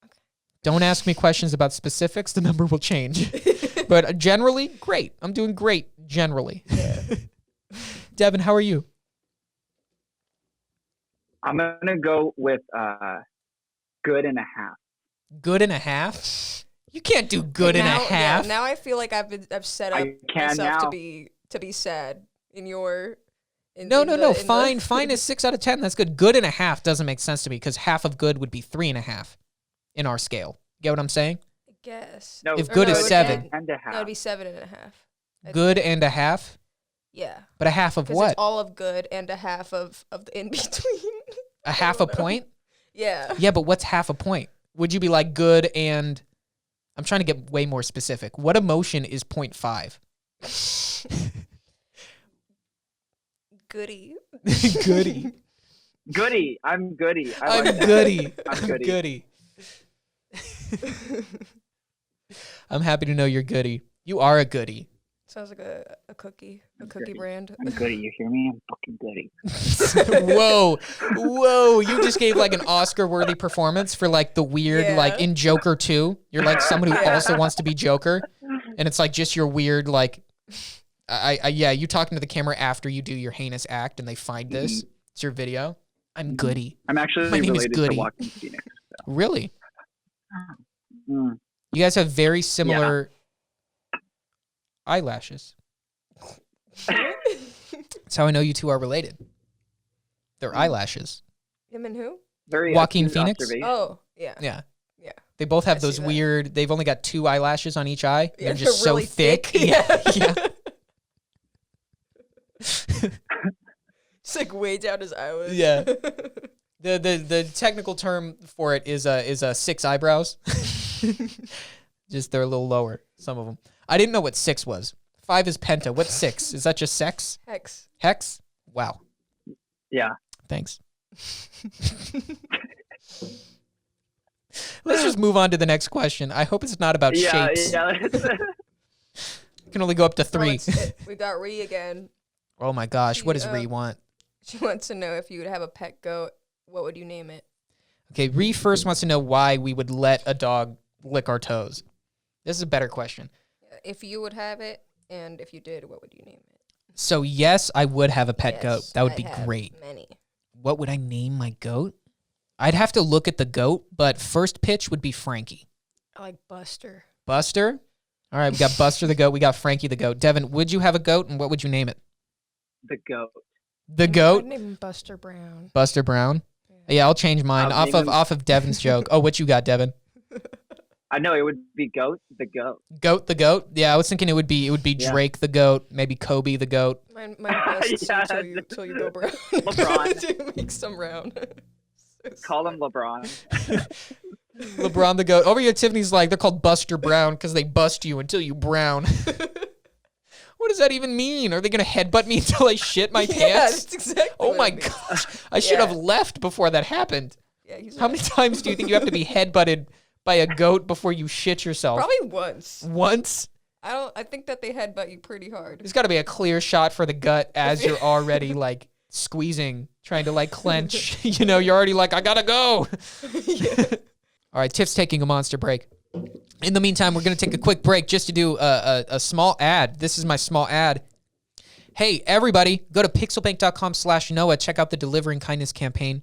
Okay. Don't ask me questions about specifics. The number will change. But generally, great. I'm doing great generally. Yeah. Devin, how are you? I'm gonna go with good and a half. Good and a half? You can't do good and a half. Yeah, now I feel like I've set up I can myself now. to be sad in your. No. Fine is 6 out of 10. That's good. Good and a half doesn't make sense to me because half of good would be 3.5 in our scale. Get what I'm saying? I guess. No, If good no, is it would 7. and a half. No, it'd be 7.5. Good and a half? Yeah. But a half of Because what? it's all of good and a half of the in between. A half a point? Yeah. Yeah, but what's half a point? Would you be like good and... I'm trying to get way more specific. What emotion is 0.5? Goody. Goody. Goody. I'm goody. I'm like that. goody. I'm I'm goody. goody. I'm happy to know you're goody. You are a goody. Sounds like a cookie brand. I'm goody. You hear me? I'm fucking goody. Whoa. You just gave like an Oscar-worthy performance for like the weird, Yeah. like in Joker 2. You're like someone who Yeah. also wants to be Joker. And it's like just your weird, like, yeah, you talking to the camera after you do your heinous act and they find this. It's your video. I'm goody. I'm actually My name is related Goody. to Joaquin Phoenix. Really? Mm. You guys have very similar eyelashes. That's how I know you two are related. They're eyelashes. Him and who? Very Joaquin astute Phoenix? observation. Oh, yeah. Yeah. Yeah. They both have I those see that. weird, they've only got 2 eyelashes on each eye. Yeah, They're just really so thick. Yeah. Yeah. It's like way down his eyelids. Yeah. The technical term for it is 6 eyebrows. Just they're a little lower, some of them. I didn't know what 6 was. 5 is penta. What's 6? Is that just sex? Hex. Hex? Wow. Yeah. Thanks. Let's just move on to the next question. I hope it's not about shapes. Yeah. I can only go up to 3. We got Ree again. Oh my gosh, what does She, Ree want? She wants to know if you would have a pet goat, what would you name it? Okay, Ree first wants to know why we would let a dog lick our toes. This is a better question. If you would have it, and if you did, what would you name it? So yes, I would have a pet goat. Yes, That would I be have great. Many. What would I name my goat? I'd have to look at the goat, but first pitch would be Frankie. I like Buster. Buster? All right, we got Buster the goat. We got Frankie the goat. Devin, would you have a goat, and what would you name it? The goat. The I'd goat? name him Buster Brown. Buster Brown? Yeah, I'll change mine I'll name him- off of Devin's joke. Oh, what you got, Devin? I know it would be goat. The goat. Goat the goat? Yeah, I was thinking it would be Yeah. Drake the goat, maybe Kobe the goat. Mine busts Yeah. until you go brown. LeBron. To make some round. So Call him LeBron. LeBron the goat. Over here, Tiffany's like, they're called Buster Brown because they bust you until you brown. What does that even mean? Are they going to headbutt me until I shit my Yeah, pants? that's exactly Oh what my it means. gosh. I should have Yeah. left before that happened. Yeah, he's How many times do you think you have to be headbutted by a goat before you shit yourself? Probably once. Once? I think that they headbutt you pretty hard. There's got to be a clear shot for the gut as you're already like squeezing, trying to like clench. You know, you're already like, I gotta go. All right, Tiff's taking a monster break. In the meantime, we're going to take a quick break just to do a small ad. This is my small ad. Hey, everybody, go to pixelbank.com/Noah. Check out the Delivering Kindness campaign.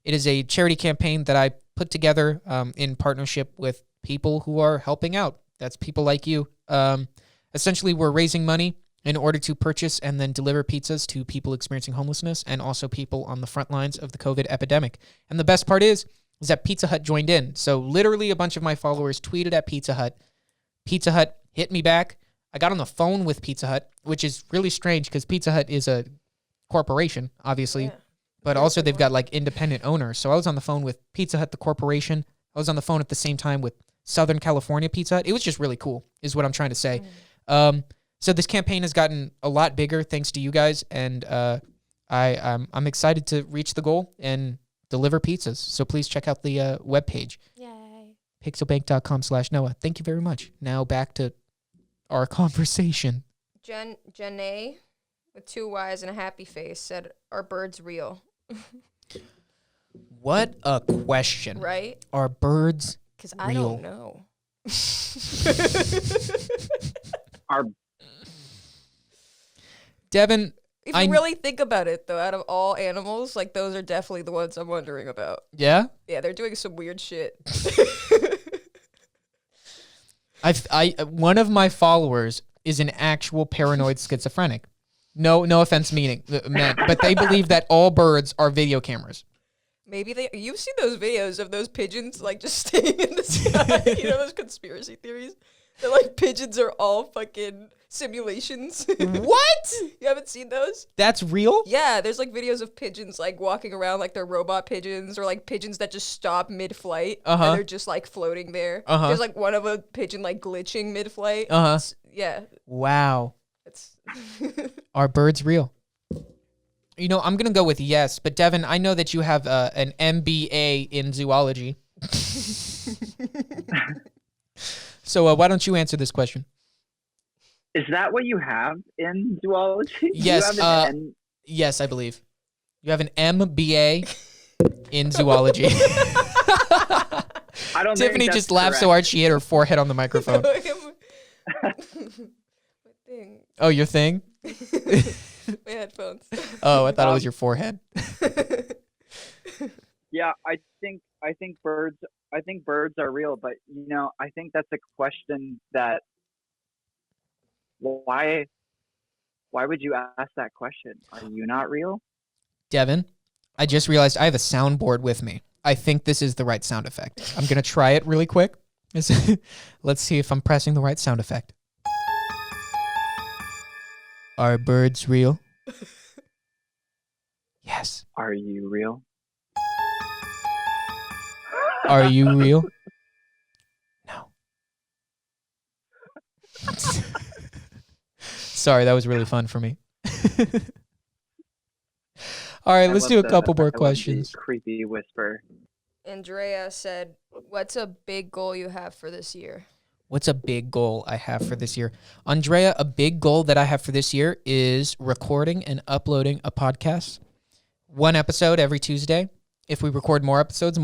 It is a charity campaign that I put together in partnership with people who are helping out. That's people like you. Essentially, we're raising money in order to purchase and then deliver pizzas to people experiencing homelessness and also people on the front lines of the COVID epidemic. And the best part is that Pizza Hut joined in. So literally a bunch of my followers tweeted at Pizza Hut. Pizza Hut hit me back. I got on the phone with Pizza Hut, which is really strange because Pizza Hut is a corporation, obviously, Yeah. but also they've got like independent owners. So I was on the phone with Pizza Hut, the corporation. I was on the phone at the same time with Southern California Pizza Hut. It was just really cool, is what I'm trying to say. So this campaign has gotten a lot bigger thanks to you guys, and I'm excited to reach the goal and deliver pizzas. So please check out the webpage, Yay. pixelbank.com/Noah. Thank you very much. Now back to our conversation. Janae with 2 Y's and a happy face said, "Are birds real?" What a question. Right? Are birds Because real? I don't know. Our Devin, If you really think about it, though, out of all animals, like those are definitely the ones I'm wondering about. yeah? Yeah, they're doing some weird shit. One of my followers is an actual paranoid schizophrenic. No offense meant, but they believe that all birds are video cameras. Maybe you've seen those videos of those pigeons like just staying in the sky. You know those conspiracy theories? That like pigeons are all fucking simulations. What? You haven't seen those? That's real? Yeah, there's like videos of pigeons like walking around like they're robot pigeons, or like pigeons that just stop mid-flight and they're just like floating there. There's like one of a pigeon like glitching mid-flight. Yeah. Wow. It's Are birds real? You know, I'm going to go with yes, but Devin, I know that you have an MBA in zoology. So why don't you answer this question? Is that what you have in zoology? Yes. You have an Yes, I believe. You have an MBA in zoology. I don't think Tiffany that's just laughed so correct. hard she hit her forehead on the microphone. my thing. Oh, your thing? My headphones. Oh, I thought it was your forehead. Yeah, I think birds are real, but you know, I think that's a question that why would you ask that question? Are you not real? Devin, I just realized I have a soundboard with me. I think this is the right sound effect. I'm going to try it really quick. Let's see if I'm pressing the right sound effect. Are birds real? Yes. Are you real? Are you real? No. Sorry, that was really fun for me. All right, let's do a couple more questions. Creepy whisper. Andrea said, "What's a big goal you have for this year?" What's a big goal I have for this year? Andrea, a big goal that I have for this year is recording and uploading a podcast. 1 episode every Tuesday. If we record more episodes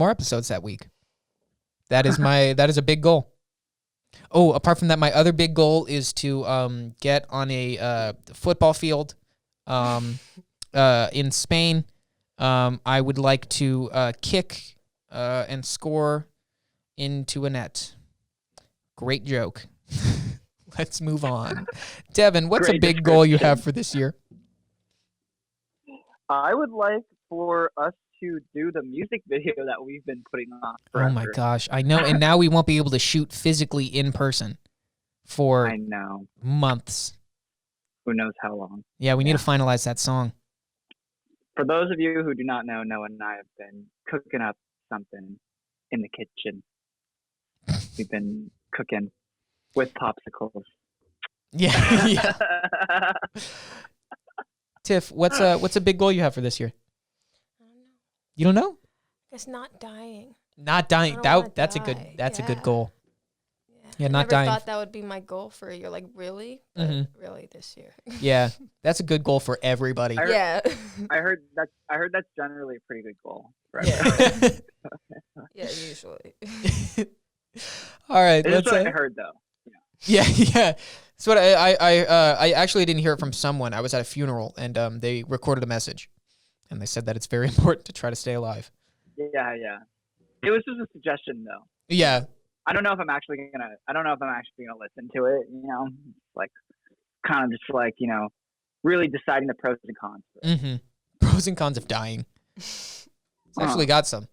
that week. That is a big goal. Oh, apart from that, my other big goal is to get on a football field in Spain. I would like to kick and score into a net. Great joke. Let's move on. Devin, what's a big goal you have for this year? I would like for us to do the music video that we've been putting off forever. Oh my gosh, I know. And now we won't be able to shoot physically in person for I know. months. Who knows how long. Yeah, we need to finalize that song. For those of you who do not know, Noah and I have been cooking up something in the kitchen. We've been cooking with popsicles. Yeah. Yeah. Tiff, what's a big goal you have for this year? I don't know. You don't know? It's not dying. Not dying. I don't wanna That's die. a good goal. Yeah, I not never dying. thought that would be my goal for a year. Like, really? But really this year. Yeah, that's a good goal for everybody. Yeah. I heard that's generally a pretty good goal. Right? Yeah. Yeah, usually. All right, This is let's. what I heard though. Yeah, yeah. That's what I actually didn't hear it from someone. I was at a funeral and they recorded a message, and they said that it's very important to try to stay alive. Yeah. It was just a suggestion though. Yeah. I don't know if I'm actually gonna listen to it. You know, like kind of just like really deciding the pros and cons. Mm-hmm. Pros and cons of dying. It's actually got some.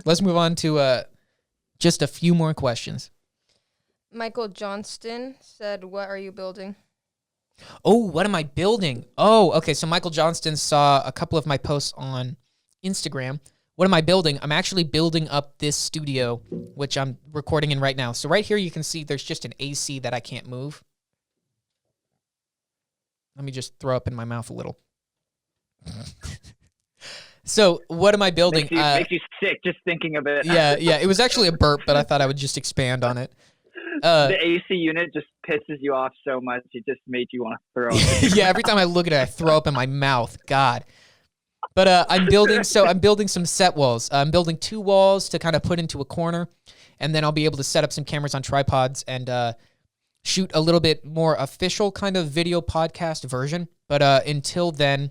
Let's move on to just a few more questions. Michael Johnston said, "What are you building?" Oh, what am I building? Oh, okay. So Michael Johnston saw a couple of my posts on Instagram. What am I building? I'm actually building up this studio, which I'm recording in right now. So right here, you can see there's just an AC that I can't move. Let me just throw up in my mouth a little. So what am I building? Makes you sick just thinking of it. Yeah. It was actually a burp, but I thought I would just expand on it. The AC unit just pisses you off so much, it just made you want to throw up. Yeah, every time I look at it, I throw up in my mouth. God. But I'm building some set walls. I'm building 2 walls to kind of put into a corner, and then I'll be able to set up some cameras on tripods and shoot a little bit more official kind of video podcast version. But until then,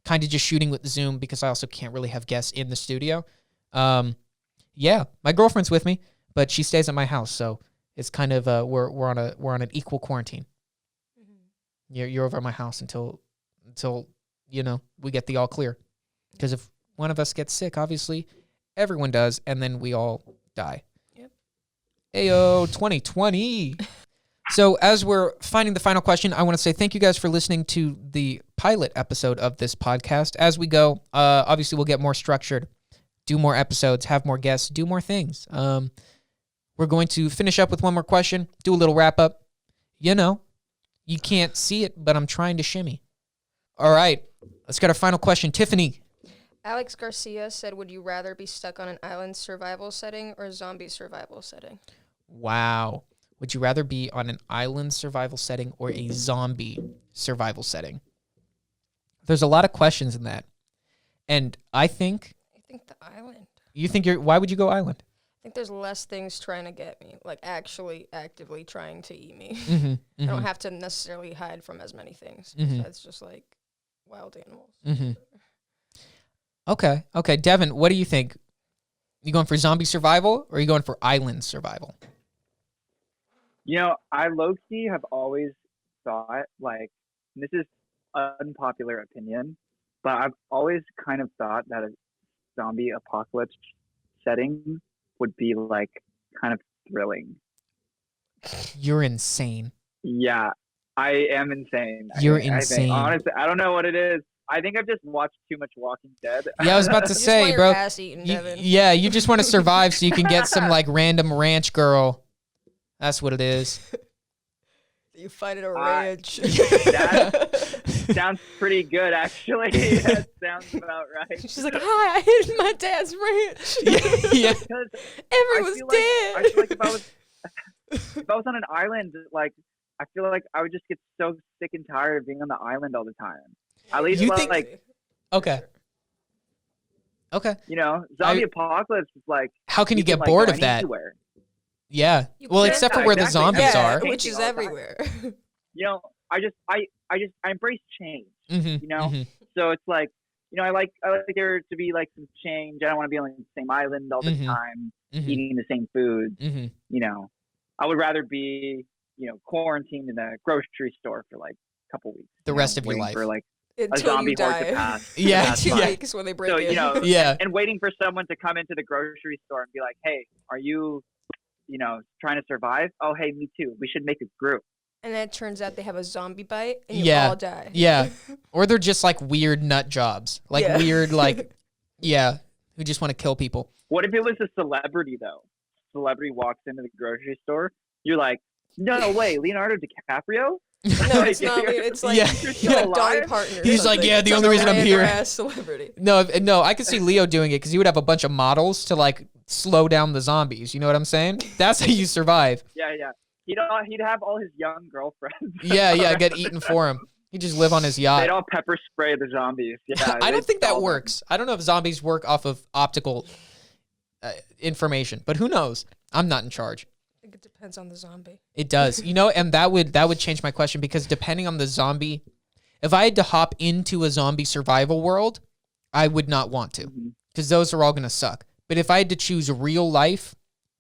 kind of just shooting with Zoom because I also can't really have guests in the studio. Yeah, my girlfriend's with me, but she stays at my house, so it's kind of we're on an equal quarantine. Mm-hmm. You're over at my house until we get the all clear. Because if one of us gets sick, obviously everyone does, and then we all die. Yep. Ayo, 2020. So as we're finding the final question, I want to say thank you guys for listening to the pilot episode of this podcast. As we go, obviously we'll get more structured, do more episodes, have more guests, do more things. We're going to finish up with one more question, do a little wrap up. You can't see it, but I'm trying to shimmy. All right, let's get our final question. Tiffany. Alex Garcia said, "Would you rather be stuck on an island survival setting or a zombie survival setting?" Wow. Would you rather be on an island survival setting or a zombie survival setting? There's a lot of questions in that. And I think the island. You think why would you go island? I think there's less things trying to get me, like actually actively trying to eat me. Mm-hmm, mm-hmm. I don't have to necessarily hide from as many things. Mm-hmm. So it's just like wild animals. Mm-hmm. Okay. Devin, what do you think? You going for zombie survival or are you going for island survival? I low-key have always thought, like, this is unpopular opinion, but I've always kind of thought that a zombie apocalypse setting would be, like, kind of thrilling. You're insane. Yeah, I am insane. You're insane. Honestly, I don't know what it is. I think I've just watched too much Walking Dead. Yeah, I was about to say, bro. Ass eaten, Devin. You just want to survive so you can get some like random ranch girl. That's what it is. You fight at a ranch. That sounds pretty good, actually. That sounds about right. She's like, "Hi, I hid my dad's ranch." Yeah. Everyone's dead. I feel like if I was on an island, like I feel like I would just get so sick and tired of being on the island all the time. At least okay. Zombie apocalypse is like. How can you get bored of that? Anywhere. Yeah. Well, except for where the zombies are, which is everywhere. I embrace change. Mm-hmm, mm-hmm. So it's like, I like there to be like some change. I don't want to be on the same island all the mm-hmm. time, mm-hmm. eating the same food. Mm-hmm. I would rather be, quarantined in a grocery store for like a couple weeks. The rest of your life. For like until a zombie horde to pass. Yeah. 2 weeks when they break in. Yeah. And waiting for someone to come into the grocery store and be like, "Hey, are you, trying to survive? Oh, hey, me too. We should make a group." And then it turns out they have a zombie bite and you all die. Yeah. Or they're just like weird nut jobs. Like weird, like, who just want to kill people. What if it was a celebrity, though? Celebrity walks into the grocery store. You're like, "No way, Leonardo DiCaprio?" No, it's not. It's like Dolly Parton. He's like, the only reason I'm here. Celebrity. No, I could see Leo doing it because he would have a bunch of models to like slow down the zombies. You know what I'm saying? That's how you survive. Yeah. He'd have all his young girlfriends. Get eaten for him. He'd just live on his yacht. They'd all pepper spray the zombies. Yeah, I don't think that works. I don't know if zombies work off of optical information, but who knows? I'm not in charge. I think it depends on the zombie. It does. And that would change my question because depending on the zombie, if I had to hop into a zombie survival world, I would not want to because those are all going to suck. But if I had to choose a real life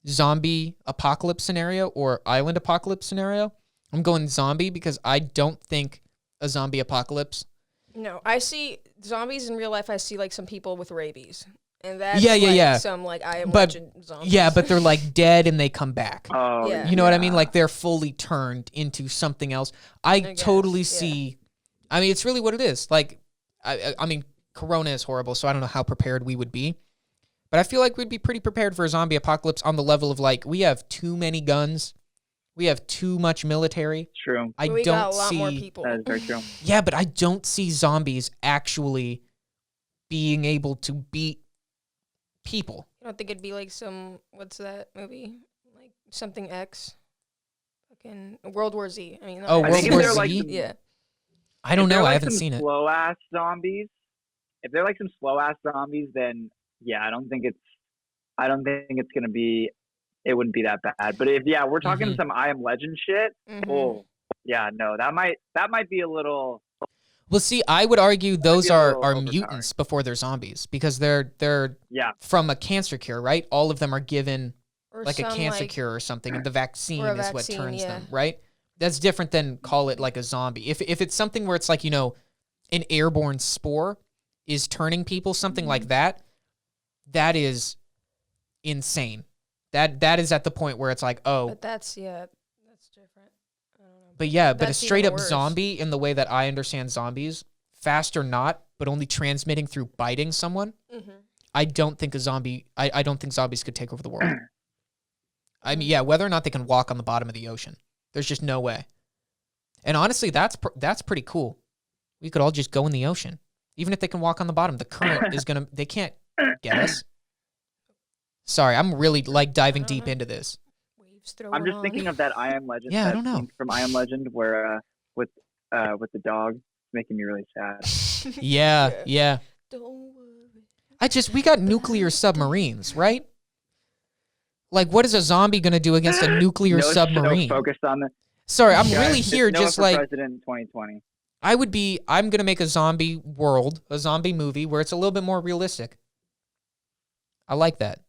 zombie apocalypse scenario or island apocalypse scenario, I'm going zombie because I don't think a zombie apocalypse. No, I see zombies in real life. I see like some people with rabies. And that's Yeah. some like I Am But- Legend zombies. Yeah, but they're like dead and they come back. Oh, Yeah. You know what I mean? Like they're fully turned into something else. I guess, totally yeah. see. I mean, it's really what it is. Like, I mean, Corona is horrible, so I don't know how prepared we would be. But I feel like we'd be pretty prepared for a zombie apocalypse on the level of like, we have too many guns. We have too much military. True. I we don't got a lot see. more people. That is very true. Yeah, but I don't see zombies actually being able to beat people. I don't think it'd be like some what's that movie? Like something X. Fucking World War Z. I mean, not Oh, X. I think World if War they're Z? like Yeah. I don't if they're know. I like haven't some seen it. Slow ass zombies. If they're like some slow ass zombies, then yeah, I don't think it's gonna be. It wouldn't be that bad. But if we're talking Mhm. some I Am Legend shit. Mhm. Oh yeah, no, that might be a little. Well, see, I would argue those be a are little overpowering. mutants before they're zombies because they're Yeah, from a cancer cure, right? All of them are given Or like a some, cancer like, cure or something, and the vaccine Or a is what vaccine, turns yeah. them, right? That's different than call it like a zombie. If it's something where it's like, an airborne spore is turning people, something like that, that is insane. That is at the point where it's like, oh, But that's different. I don't know. but yeah, but a That's straight even up worse. zombie in the way that I understand zombies, fast or not, but only transmitting through biting someone. Mhm. I don't think I don't think zombies could take over the world. I mean, yeah, whether or not they can walk on the bottom of the ocean, there's just no way. And honestly, that's pretty cool. We could all just go in the ocean, even if they can walk on the bottom. The current is they can't get us. Sorry, I'm really like diving I don't deep know. into this. Waves throw I'm it just on. thinking of that I Am Legend. Yeah, I that don't know. scene from I Am Legend where with the dog, it's making me really sad. Yeah. Don't worry. We got nuclear submarines, right? Like, what is a zombie gonna do against a nuclear no submarine? show focused on the. Sorry, I'm Guys, really it's here Noah just for like president in 2020. I'm gonna make a zombie world, a zombie movie where it's a little bit more realistic. I like that.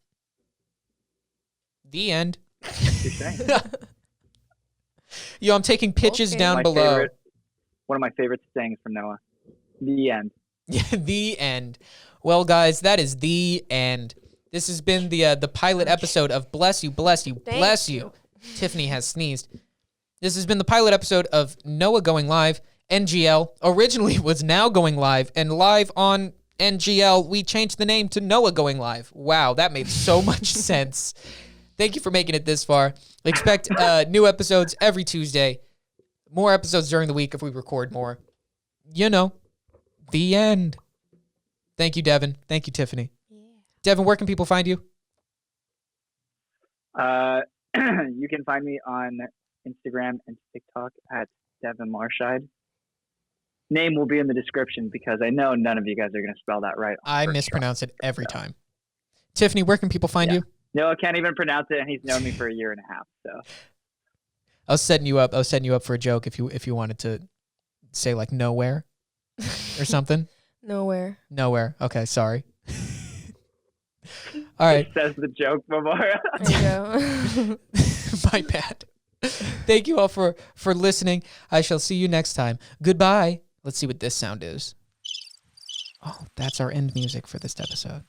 The end. Yo, I'm taking pitches Okay. down My below. favorite- one of my favorite sayings from Noah. The end. Yeah, the end. Well, guys, that is the end. This has been the pilot episode of Bless You, Bless You, Thank Bless You. Tiffany has sneezed. This has been the pilot episode of Noah Going Live. NGL originally was Now Going Live, and live on NGL, we changed the name to Noah Going Live. Wow, that made so much sense. Thank you for making it this far. Expect new episodes every Tuesday. More episodes during the week if we record more. The end. Thank you, Devin. Thank you, Tiffany. Devin, where can people find you? You can find me on Instagram and TikTok at Devin Marshide. Name will be in the description because I know none of you guys are going to spell that right. on I first mispronounce it every time. Tiffany, where can people find Yeah. you? try. Noah can't even pronounce it, and he's known me for a year and a half. So I was setting you up for a joke if you wanted to say like nowhere or something. Nowhere. Nowhere. Okay, sorry. All right. It says the joke before. There you go. My bad. Thank you all for listening. I shall see you next time. Goodbye. Let's see what this sound is. Oh, that's our end music for this episode.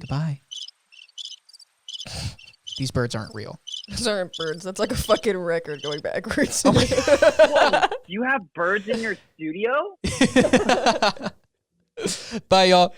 Goodbye. These birds aren't real. Those aren't birds. That's like a fucking record going backwards. Oh my Whoa, you have birds in your studio? Bye, y'all.